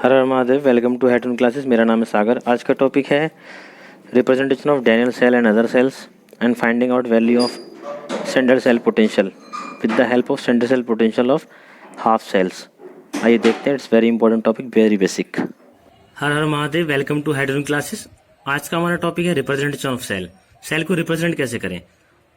Her Har Mahadev. Welcome to head on classes. मेरा नाम है सागर। आज का टॉपिक है representation of Daniel cell and other cells and finding out value of sender cell potential with the help of sender cell potential of half cells. आइए देखते हैं। It's very important topic, very basic. Har Har Mahadev. Welcome to head on classes. आज का हमारा topic है representation of cell. Cell को represent कैसे करें।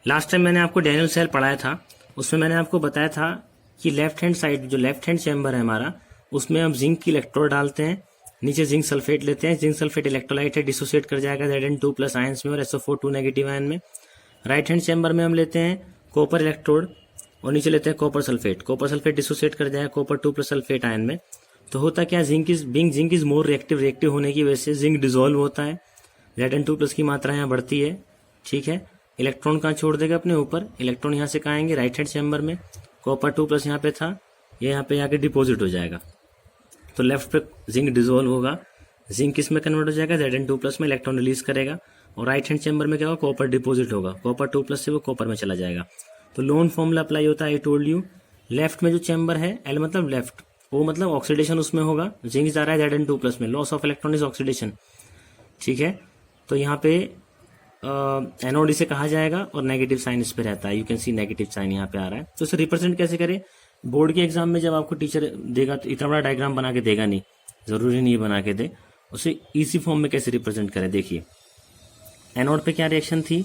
लास्ट टाइम मैंने आपको डैनियल सेल पढ़ाया था, उसमें मैंने आपको बताया था कि लेफ्ट हैंड साइड जो लेफ्ट हैंड चैम्बर है हमारा, उसमें हम जिंक की इलेक्ट्रोड डालते हैं, नीचे जिंक सल्फेट लेते हैं। जिंक सल्फेट इलेक्ट्रोलाइट है, डिसोसिएट कर जाएगा Zn2+ आयंस में और SO4 2 नेगेटिव आयन में। राइट हैंड चैम्बर में हम लेते हैं कॉपर इलेक्ट्रोड और नीचे लेते हैं copper sulphate. Copper sulphate dissociate कर जाएगा कॉपर 2+ सल्फेट आयन में। तो होता क्या, जिंक इज मोर रिएक्टिव होने की वजह से जिंक डिसॉल्व होता है, Zn2+ की मात्रा यहाँ बढ़ती है। ठीक है, इलेक्ट्रॉन कहाँ छोड़ देगा अपने ऊपर, इलेक्ट्रॉन यहाँ से कहाँ आएंगे, राइट हैंड चैम्बर में। कॉपर 2+ यहाँ पे था, ये यहाँ पे आके डिपोजिट हो जाएगा। तो लेफ्ट पे जिंक डिसॉल्व होगा, जिंक किस में कन्वर्ट हो जाएगा, Zn2+ में इलेक्ट्रॉन रिलीज करेगा। और राइट हैंड चैम्बर में क्या होगा, कॉपर डिपोजिट होगा, कॉपर 2+ से वो कॉपर में चला जाएगा। तो लोन फॉर्मूला अप्लाई होता है, आई टोल्ड यू। लेफ्ट में जो चैम्बर है, एल मतलब लेफ्ट, वो मतलब ऑक्सीडेशन उसमें होगा, जिंक जा रहा है Zn2+ में, loss of electron is oxidation. ठीक है, तो यहाँ पे एनोड इसे कहा जाएगा और नेगेटिव साइन इस पे रहता है। You can see negative sign यहाँ पे आ रहा है। तो इसे रिप्रेजेंट कैसे करें। बोर्ड के एग्जाम में जब आपको टीचर देगा तो इतना बड़ा डायग्राम बना के देगा नहीं, जरूरी नहीं बना के दे, उसे इजी फॉर्म में कैसे रिप्रेजेंट करें। देखिए एनोड पे क्या रिएक्शन थी,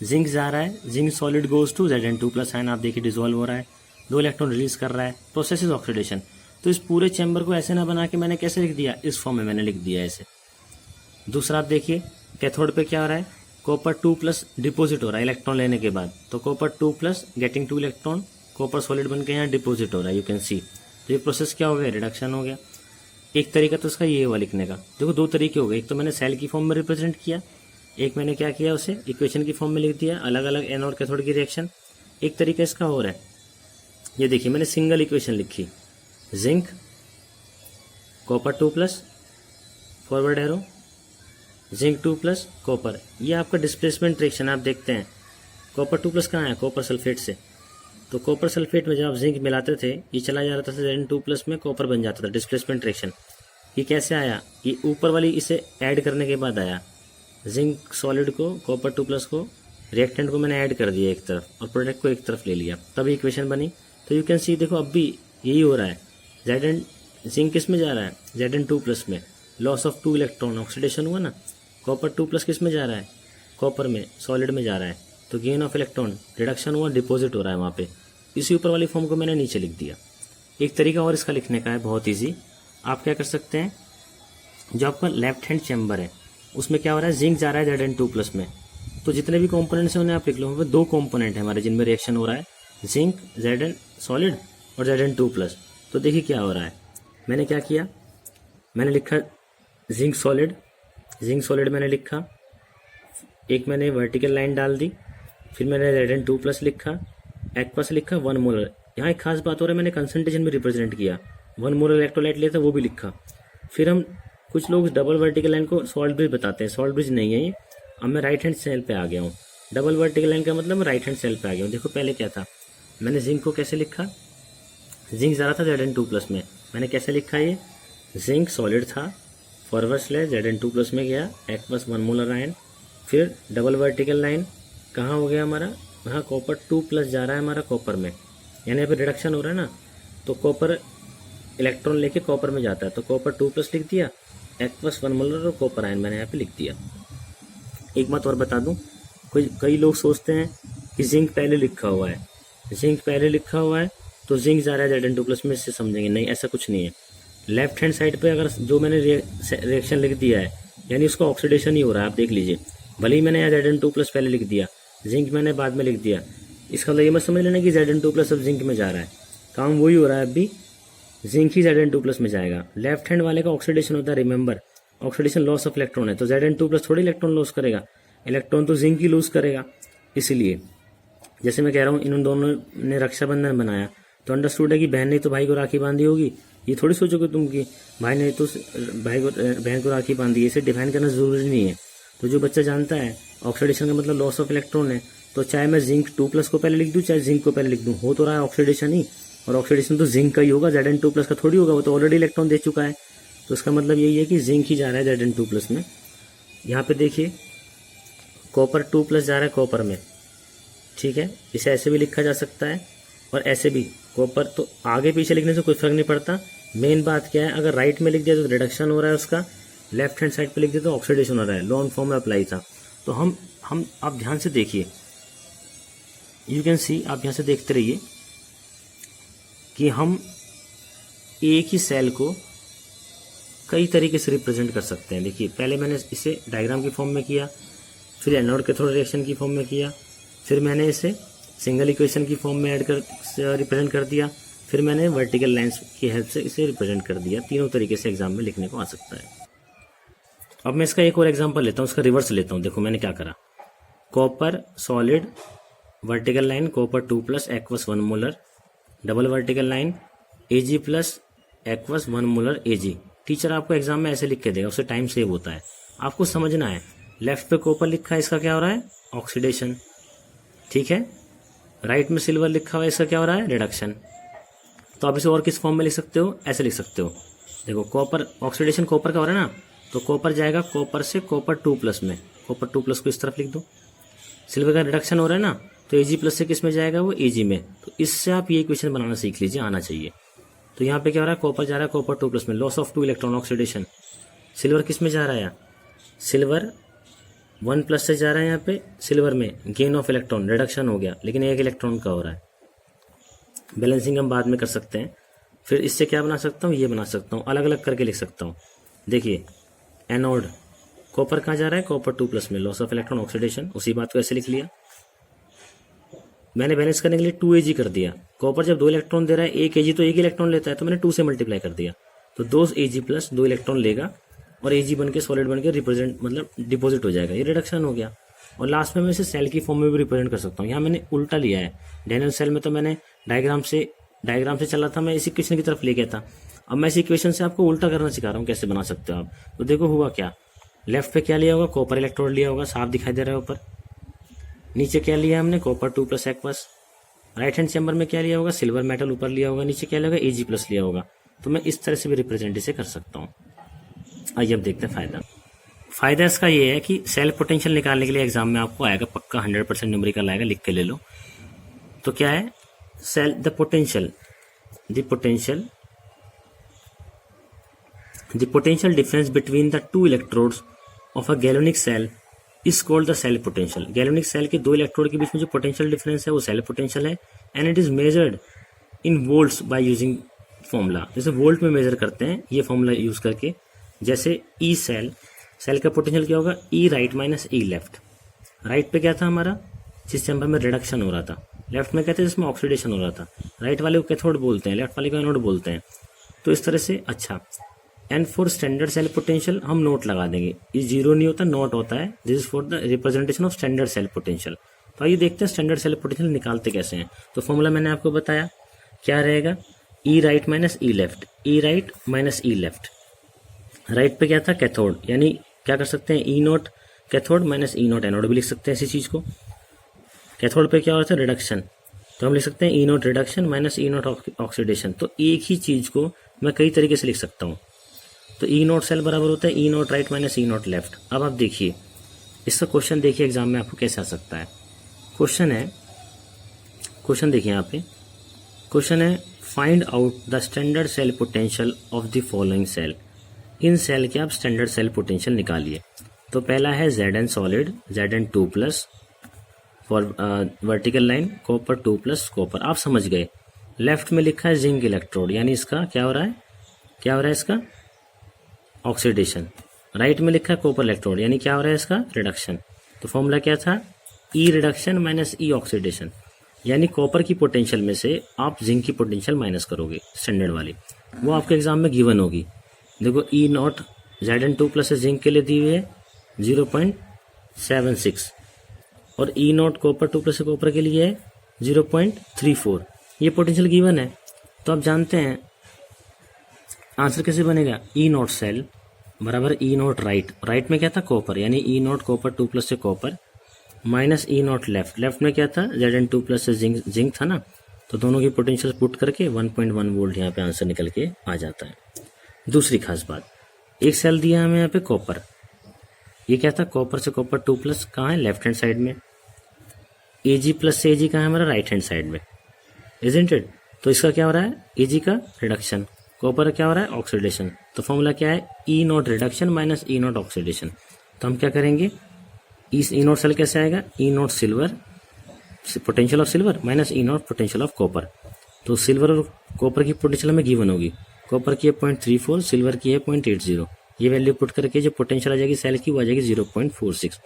जिंक जा रहा है, zinc solid goes to Zn2+ ion, आप देखिए डिसॉल्व हो रहा है, 2 इलेक्ट्रॉन रिलीज कर रहा है, प्रोसेस इज ऑक्सीडेशन। तो इस पूरे चैम्बर को ऐसे ना बना के मैंने कैसे लिख दिया, इस फॉर्म में मैंने लिख दिया ऐसे। दूसरा आप देखिए कैथोड पे क्या हो रहा है, कॉपर 2+ डिपोजिट हो रहा है इलेक्ट्रॉन लेने के बाद। तो copper 2+ getting 2 electron, copper solid बन के यहाँ डिपोजिट हो रहा है, यू कैन सी। तो ये प्रोसेस क्या हो गया, रिडक्शन हो गया। एक तरीका तो इसका ये हुआ लिखने का। देखो 2 तरीके हो गए, एक तो मैंने सेल की फॉर्म में रिप्रेजेंट किया, एक मैंने क्या किया, उसे इक्वेशन की फॉर्म में लिख दिया, अलग अलग एनोड कैथोड की रिएक्शन। एक तरीका इसका हो रहा है, ये देखिए मैंने सिंगल इक्वेशन लिखी, zinc copper 2+ forward arrow, zinc 2+ copper, ये आपका डिस्प्लेसमेंट रिएक्शन आप देखते हैं। कॉपर 2+ कहाँ है, कॉपर सल्फेट से। तो कॉपर सल्फेट में जब आप जिंक मिलाते थे, ये चला जा रहा था Zn2+ में, कॉपर बन जाता था, डिस्प्लेसमेंट रिएक्शन। ये कैसे आया, ये ऊपर वाली इसे ऐड करने के बाद आया, जिंक सॉलिड को कॉपर 2+ को रिएक्टेंट को मैंने ऐड कर दिया एक तरफ और प्रोडक्ट को एक तरफ ले लिया, तभी इक्वेशन बनी। तो यू कैन सी, देखो अब भी यही हो रहा है। जिंक किस में जा रहा है, Zn2+ में, लॉस ऑफ 2 इलेक्ट्रॉन, ऑक्सीडेशन हुआ ना। कॉपर 2+ किस में जा रहा है, कॉपर में, सॉलिड में जा रहा है, तो गेन ऑफ इलेक्ट्रॉन, रिडक्शन हुआ, डिपॉजिट हो रहा है वहाँ पे। इसी ऊपर वाली फॉर्म को मैंने नीचे लिख दिया। एक तरीका और इसका लिखने का है, बहुत ईजी। आप क्या कर सकते हैं, जो आपका लेफ्ट हैंड चैम्बर है उसमें क्या हो रहा है, जिंक जा रहा है Zn2+ में, तो जितने भी कंपोनेंट्स हैं उन्हें आप लिख लो। 2 कंपोनेंट है हमारे जिनमें रिएक्शन हो रहा है, जिंक Zn सॉलिड और Zn2+। तो देखिए क्या हो रहा है, मैंने क्या किया, मैंने लिखा जिंक सॉलिड मैंने लिखा, एक मैंने वर्टिकल लाइन डाल दी, फिर मैंने Zn2+ लिखा, एक्वस लिखा 1 मोलर। यहाँ एक खास बात हो रहा है, मैंने कंसंट्रेशन में रिप्रेजेंट किया, 1 मोलर इलेक्ट्रोलाइट लिया था वो भी लिखा। फिर हम कुछ लोग डबल वर्टिकल लाइन को सॉल्ट ब्रिज बताते हैं, सॉल्ट ब्रिज नहीं है ये। अब मैं राइट हैंड सेल पे आ गया हूँ, डबल वर्टिकल लाइन का मतलब मैं राइट हैंड सेल पे आ गया हूँ। देखो पहले क्या था, मैंने जिंक को कैसे लिखा, जिंक जा रहा था Zn2+ में, मैंने कैसे लिखा, ये जिंक सॉलिड था, फॉरवर्ड स्लैश Zn2+ में गया, एक्वस 1 मोलर आयन, फिर डबल वर्टिकल लाइन कहाँ हो गया हमारा, वहाँ कॉपर 2+ जा रहा है हमारा कॉपर में, यानी यहाँ पे रिडक्शन हो रहा है ना। तो कॉपर इलेक्ट्रॉन लेके कॉपर में जाता है, तो कॉपर 2+ लिख दिया, एक्वस 1 मोलर और कॉपर आयन मैंने यहाँ पे लिख दिया। एक बात और बता दूँ, कई लोग सोचते हैं कि जिंक पहले लिखा हुआ है, जिंक पहले लिखा हुआ है तो जिंक जा रहा है Zn2+ में, इससे समझेंगे, नहीं ऐसा कुछ नहीं है। लेफ्ट हैंड साइड पे अगर जो मैंने रिएक्शन लिख दिया है, यानी उसका ऑक्सीडेशन ही हो रहा है, आप देख लीजिए। भले ही मैंने यहाँ Zn2+ पहले लिख दिया, जिंक मैंने बाद में लिख दिया, इसका मतलब ये मत समझ लेना कि Zn2+ अब जिंक में जा रहा है, काम वही हो रहा है, अभी जिंक ही Zn2+ में जाएगा। लेफ्ट हैंड वाले का ऑक्सीडेशन होता है, remember, oxidation loss of electron है, तो Zn2+ थोड़ी इलेक्ट्रॉन लॉस करेगा, इलेक्ट्रॉन तो जिंक ही लूज करेगा। इसीलिए जैसे मैं कह रहा हूँ, इन दोनों ने रक्षाबंधन बनाया, तो अंडरस्टूड है कि बहन ने तो भाई को राखी बांधी होगी, ये थोड़ी सोचोगे तुम कि भाई ने तो बहन को राखी बांधी, इसे डिफाइन करना जरूरी नहीं है। तो जो बच्चा जानता है ऑक्सीडेशन का मतलब लॉस ऑफ इलेक्ट्रॉन है, तो चाहे मैं जिंक 2+ को पहले लिख दूं, चाहे जिंक को पहले लिख दूं, हो तो रहा है ऑक्सीडेशन ही, और ऑक्सीडेशन तो जिंक का ही होगा, Zn2+ का थोड़ी होगा, वो तो ऑलरेडी इलेक्ट्रॉन दे चुका है। तो इसका मतलब यही है कि जिंक ही जा रहा है Zn2+ में। यहाँ पे देखिए कॉपर 2+ जा रहा है कॉपर में, ठीक है। इसे ऐसे भी लिखा जा सकता है और ऐसे भी। कॉपर तो आगे पीछे लिखने से कोई फर्क नहीं पड़ता। मेन बात क्या है, अगर राइट में लिख दिया तो रिडक्शन हो रहा है उसका, लेफ्ट हैंड साइड पे लिख दिया तो ऑक्सीडेशन हो रहा है। लॉन्ग फॉर्म में अप्लाई था। तो हम आप ध्यान से देखिए, यू कैन सी, आप यहाँ से देखते रहिए कि हम एक ही सेल को कई तरीके से रिप्रेजेंट कर सकते हैं। देखिए पहले मैंने इसे डायग्राम की फॉर्म में किया, फिर एनोड कैथोड रिएक्शन की फॉर्म में किया, फिर मैंने इसे सिंगल इक्वेशन की फॉर्म में रिप्रेजेंट कर दिया, फिर मैंने वर्टिकल लाइंस की हेल्प से इसे रिप्रेजेंट कर दिया। तीनों तरीके से एग्जाम में लिखने को आ सकता है। अब मैं इसका एक और एग्जांपल लेता हूँ, उसका रिवर्स लेता हूँ। देखो मैंने क्या करा, copper solid vertical line copper 2+ aqueous 1 molar, double vertical line Ag+ aqueous 1 molar Ag। Teacher आपको एग्जाम में ऐसे लिख के देगा, उससे टाइम सेव होता है। आपको समझना है, लेफ्ट पे कॉपर लिखा है, इसका क्या हो रहा है, ऑक्सीडेशन, ठीक है। राइट में सिल्वर लिखा हुआ है, इसका क्या हो रहा है, रिडक्शन। तो आप इसे और किस फॉर्म में लिख सकते हो, ऐसे लिख सकते हो। देखो कॉपर ऑक्सीडेशन कॉपर का हो रहा है ना, तो कॉपर जाएगा कॉपर से कॉपर 2+ में, कॉपर 2+ को इस तरफ लिख दो। सिल्वर का रिडक्शन हो रहा है ना, तो Ag+ से किस में जाएगा, वो Ag में। तो इससे आप ये इक्वेशन बनाना सीख लीजिए, आना चाहिए। तो यहाँ पे क्या हो रहा है, कॉपर जा रहा है कॉपर 2+ में, loss of 2 electron oxidation. Silver किस में जा रहा है, सिल्वर 1+ से जा रहा है यहाँ पे, सिल्वर में गेन ऑफ इलेक्ट्रॉन, रिडक्शन हो गया, लेकिन 1 इलेक्ट्रॉन का हो रहा है। बैलेंसिंग हम बाद में कर सकते हैं। फिर इससे क्या बना सकता हूँ, ये बना सकता हूँ, अलग अलग करके लिख सकता हूँ। देखिए एनोड कॉपर कहाँ जा रहा है, कॉपर 2+ में, लॉस ऑफ इलेक्ट्रॉन ऑक्सीडेशन। उसी बात को ऐसे लिख लिया। मैंने बैलेंस करने के लिए 2Ag कर दिया। कॉपर जब 2 इलेक्ट्रॉन दे रहा है, 1 Ag तो 1 इलेक्ट्रॉन लेता है, तो मैंने 2 से मल्टीप्लाई कर दिया। तो 2 Ag+ 2 इलेक्ट्रॉन लेगा और Ag बन के सॉलिड बन के रिप्रेजेंट मतलब डिपॉजिट हो जाएगा, ये रिडक्शन हो गया। और लास्ट में मैं इसे सेल की फॉर्म में भी रिप्रेजेंट कर सकता हूँ। यहाँ मैंने उल्टा लिया है। डैनियल सेल में तो मैंने डायग्राम से चला था, मैं इस इक्वेशन की तरफ ले गया था। अब मैं इस इक्वेशन से आपको उल्टा करना सिखा रहा हूँ, कैसे बना सकते हो आप। तो देखो हुआ क्या, लेफ्ट पे क्या लिया होगा, कॉपर इलेक्ट्रोड लिया होगा, साफ दिखाई दे रहा है ऊपर। नीचे क्या लिया हमने, copper 2+ aqueous. Right hand chamber में क्या लिया होगा, सिल्वर मेटल ऊपर लिया होगा, नीचे क्या लिया होगा, Ag+ लिया होगा। तो मैं इस तरह से भी रिप्रेजेंट इसे कर सकता हूँ। आइए अब देखते हैं फायदा इसका ये है कि सेल पोटेंशियल निकालने के लिए एग्जाम में आपको आएगा पक्का 100% न्यूमेरिकल आएगा, लिख के ले लो। तो क्या है, cell the potential difference between the 2 electrodes of a galvanic cell is called the cell potential. Galvanic cell के 2 इलेक्ट्रोड के बीच में जो पोटेंशियल डिफरेंस है वो सेल पोटेंशियल है। And it is measured in volts by using formula. जैसे volt में major करते हैं ये फॉर्मूला यूज करके। जैसे ई सेल का पोटेंशियल क्या होगा, ई राइट माइनस ई लेफ्ट। राइट पे क्या था हमारा, जिस चैम्बर में रिडक्शन हो रहा था। लेफ्ट में क्या था, जिसमें ऑक्सीडेशन हो रहा था। राइट वाले को कैथोड बोलते हैं, लेफ्ट वाले को एनोड बोलते हैं। तो इस तरह से अच्छा। And for standard cell potential हम नोट लगा देंगे, ये 0 नहीं होता, नोट होता है। This is for the representation of standard cell potential. तो आइए देखते हैं स्टैंडर्ड सेल पोटेंशियल निकालते कैसे हैं। तो फॉर्मूला मैंने आपको बताया क्या रहेगा, ई राइट माइनस ई लेफ्ट, ई राइट माइनस ई लेफ्ट। राइट पे क्या था, कैथोड, यानी क्या कर सकते हैं, ई नोट कैथोड माइनस ई नोट एनोड भी लिख सकते हैं इसी चीज को। कैथोड पे क्या होता है, रिडक्शन, तो हम लिख सकते हैं ई नोट रिडक्शन माइनस ई नोट ऑक्सीडेशन। तो एक ही चीज को मैं कई तरीके से लिख सकता हूँ। तो ई नोट सेल बराबर होता है ई नोट राइट माइनस ई नोट लेफ्ट। अब आप देखिए इसका क्वेश्चन, देखिए एग्जाम में आपको कैसे आ सकता है। क्वेश्चन देखिए यहाँ पे, क्वेश्चन है find out the standard cell potential of the following cell. इन सेल के आप स्टैंडर्ड सेल पोटेंशियल निकालिए। तो पहला है Zn solid, Zn2+ for vertical line, copper 2+ copper. आप समझ गए। लेफ्ट में लिखा है जिंक इलेक्ट्रोड, यानी इसका क्या हो रहा है, इसका ऑक्सीडेशन। राइट में लिखा है कॉपर इलेक्ट्रोड, यानी क्या हो रहा है, इसका रिडक्शन। तो फॉर्मूला क्या था, ई रिडक्शन माइनस ई ऑक्सीडेशन, यानी कॉपर की पोटेंशियल में से आप जिंक की पोटेंशियल माइनस करोगे स्टैंडर्ड वाली, वो आपके एग्जाम में गिवन होगी। देखो ई नॉट Zn2+ जिंक के लिए दी हुई है 0.76 और ई नॉट कॉपर 2+ कॉपर के लिए है 0.34। ये पोटेंशियल गिवन है। तो आप जानते हैं आंसर कैसे बनेगा, ई नॉट सेल बराबर ई नॉट राइट में क्या था, कॉपर, यानी ई नॉट कॉपर 2+ से copper minus E not left में क्या था, Zn2+ से जिंक था ना। तो दोनों की पोटेंशियल पुट करके 1.1 वोल्ट यहाँ पे आंसर निकल के आ जाता है। दूसरी खास बात, एक सेल दिया हमें यहाँ पे कॉपर, ये क्या था, कॉपर से कॉपर 2+ कहाँ है, लेफ्ट हैंड साइड में, Ag प्लस से Ag कहाँ है हमारा, राइट हैंड साइड में, इजंट इट। तो इसका क्या हो रहा है, Ag का रिडक्शन, कॉपर क्या हो रहा है, ऑक्सीडेशन। तो फॉर्मूला क्या है, E0 reduction minus E0 oxidation. तो हम क्या करेंगे, E0 सेल कैसे आएगा, E0 silver, potential of silver minus E0 potential of copper. तो सिल्वर और कॉपर की पोटेंशियल हमें गिवन होगी, कॉपर की है 0.34, सिल्वर की है 0.80। ये वैल्यू पुट करके जो पोटेंशियल आ जाएगी सेल की वो आ जाएगी 0.46।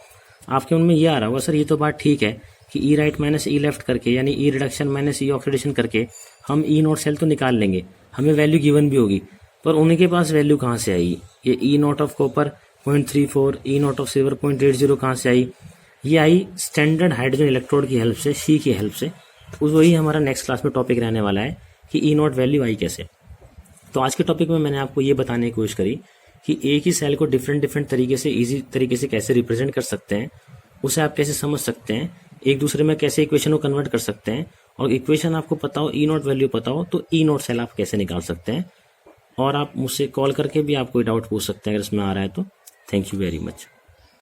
आपके मन में ये आ रहा होगा सर ये तो बात ठीक है कि ई राइट माइनस ई लेफ्ट करके यानी ई रिडक्शन माइनस ई ऑक्सीडेशन करके हम E0 सेल तो निकाल लेंगे, हमें वैल्यू गिवन भी होगी, पर उनके पास वैल्यू कहाँ से आई, ये E0 of copper 0.34, E0 of silver 0.80 कहाँ से आई, ये आई स्टैंडर्ड हाइड्रोजन इलेक्ट्रोड की हेल्प से, शी की हेल्प से। वही हमारा नेक्स्ट क्लास में टॉपिक रहने वाला है कि E0 वैल्यू आई कैसे। तो आज के टॉपिक में मैंने आपको ये बताने की कोशिश करी कि एक ही सेल को डिफरेंट तरीके से ईजी तरीके से कैसे रिप्रेजेंट कर सकते हैं, उसे आप कैसे समझ सकते हैं, एक दूसरे में कैसे इक्वेशन को कन्वर्ट कर सकते हैं, और इक्वेशन आपको पता हो, E0 वैल्यू पता हो, तो E0 सेल आप कैसे निकाल सकते हैं। और आप मुझसे कॉल करके भी आप कोई डाउट पूछ सकते हैं अगर इसमें आ रहा है तो। Thank you very much.